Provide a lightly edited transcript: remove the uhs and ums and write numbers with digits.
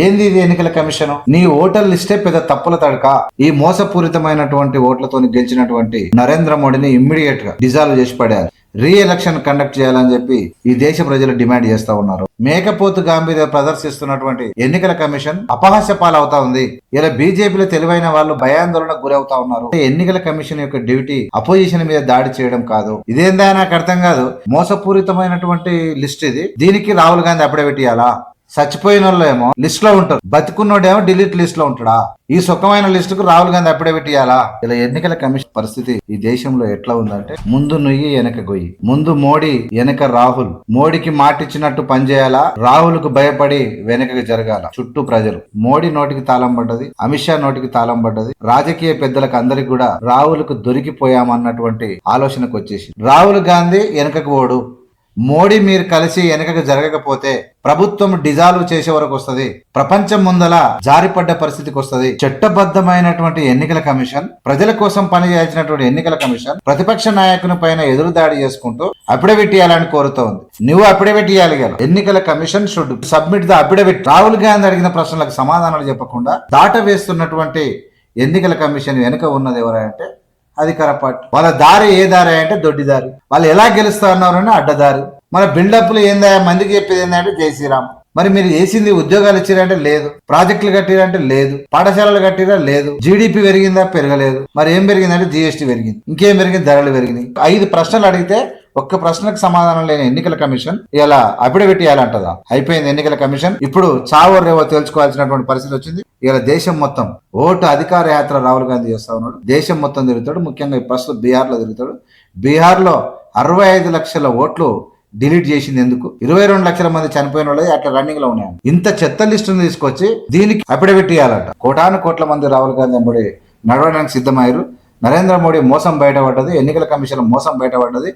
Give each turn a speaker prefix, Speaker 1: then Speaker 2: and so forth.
Speaker 1: ఏంది ఇది ఎన్నికల కమిషన్? నీ ఓటర్ లిస్టే పెద్ద తప్పుల తడక. ఈ మోసపూరితమైనటువంటి ఓట్లతో గెలిచినటువంటి నరేంద్ర మోడీని ఇమ్మీడియట్ గా డిజాల్వ్ చేసి పడారు. రీ ఎలక్షన్ కండక్ట్ చేయాలని చెప్పి ఈ దేశ ప్రజలు డిమాండ్ చేస్తా ఉన్నారు. మేకపోతు గాంభీర్యం ప్రదర్శిస్తున్నటువంటి ఎన్నికల కమిషన్ అపహాస్య పాలవుతా ఉంది. ఇలా బీజేపీలో తెలివైన వాళ్ళు భయాందోళనకు గురవుతా ఉన్నారు. ఎన్నికల కమిషన్ యొక్క డ్యూటీ అపోజిషన్ మీద దాడి చేయడం కాదు. ఇదేందా నాకు అర్థం కాదు. మోసపూరితమైనటువంటి లిస్ట్ ఇది. దీనికి రాహుల్ గాంధీ అప్పుడే పెట్టియాలా? చచ్చిపోయిన వాళ్ళు ఏమో లిస్ట్ లో ఉంటారు, బతుకున్నోడేమో డిలీట్ లిస్ట్ లో ఉంటాడా? ఈ సుఖమైన లిస్ట్ కు రాహుల్ గాంధీ అప్పుడే పెట్టియాలా? ఇలా ఎన్నికల కమిషన్ పరిస్థితి ఈ దేశంలో ఎట్లా ఉందంటే, ముందు నుయ్యి వెనక గొయ్యి. ముందు మోడీ వెనక రాహుల్. మోడీకి మాటిచ్చినట్టు పనిచేయాలా, రాహుల్ కు భయపడి వెనకకి జరగాల. చుట్టూ ప్రజలు. మోడీ నోటికి తాళం పడ్డది, అమిత్ షా నోటికి తాళం పడ్డది. రాజకీయ పెద్దలకు అందరికి కూడా రాహుల్ కు దొరికిపోయామన్నటువంటి ఆలోచనకు వచ్చేసి రాహుల్ గాంధీ వెనకకు ఓడు, మోడీ మీరు కలిసి వెనకకు జరగకపోతే ప్రభుత్వం డిజాల్వ్ చేసే వరకు వస్తుంది. ప్రపంచం ముందల జారిపడ్డ పరిస్థితికి వస్తుంది. చట్టబద్ధమైనటువంటి ఎన్నికల కమిషన్, ప్రజల కోసం పనిచేయాల్సినటువంటి ఎన్నికల కమిషన్ ప్రతిపక్ష నాయకుని పైన ఎదురుదాడి చేసుకుంటూ అఫిడవిట్ ఇవ్వాలని కోరుతోంది. నువ్వు అఫిడవిట్ ఇవ్వాలి కదా. ఎన్నికల commission should submit the affidavit. Rahul Gandhi అడిగిన ప్రశ్నలకు సమాధానాలు చెప్పకుండా దాట వేస్తున్నటువంటి ఎన్నికల కమిషన్ వెనుక ఉన్నది ఎవరంటే అధికార పార్టీ. వాళ్ళ దారి ఏ దారి అంటే దొడ్డి దారి. వాళ్ళు ఎలా గెలుస్తా ఉన్నారని అడ్డదారి. మన బిల్డప్లు ఏందా మందికి చెప్పేది ఏంటంటే జై శ్రీరామ్. మరి మీరు చేసింది ఉద్యోగాలు ఇచ్చిరంటే లేదు, ప్రాజెక్టులు కట్టిరంటే లేదు, పాఠశాలలు కట్టిరా లేదు, జీడిపి పెరిగిందా పెరగలేదు. మరి ఏం పెరిగిందంటే జీఎస్టీ పెరిగింది. ఇంకేం పెరిగింది? ధరలు పెరిగినాయి. 5 ప్రశ్నలు అడిగితే ఒక్క ప్రశ్నకు సమాధానం లేని ఎన్నికల కమిషన్ ఇలా అఫిడవిట్ ఇవ్వాలంటదా? అయిపోయింది ఎన్నికల కమిషన్. ఇప్పుడు చావో రేవో తెలుసుకోవాల్సినటువంటి పరిస్థితి వచ్చింది. ఇలా దేశం మొత్తం ఓటు అధికార యాత్ర రాహుల్ గాంధీ చేస్తా ఉన్నాడు. దేశం మొత్తం తిరుగుతాడు. ముఖ్యంగా ప్రస్తుతం బీహార్ లో తిరుగుతాడు. బీహార్ లో 65 లక్షల ఓట్లు డిలీట్ చేసింది ఎందుకు? 22 లక్షల మంది చనిపోయిన వాళ్ళు అట్లా రన్నింగ్ లో ఉన్నాయి. ఇంత చెత్త లిస్టును తీసుకొచ్చి దీనికి అఫిడవిట్ ఇవ్వాలంట. కోటాను కోట్ల మంది రాహుల్ గాంధీ ఎంబడి నడవడానికి సిద్ధమయ్యారు. నరేంద్ర మోడీ మోసం బయటపడ్డది, ఎన్నికల కమిషన్ మోసం బయటపడ్డది.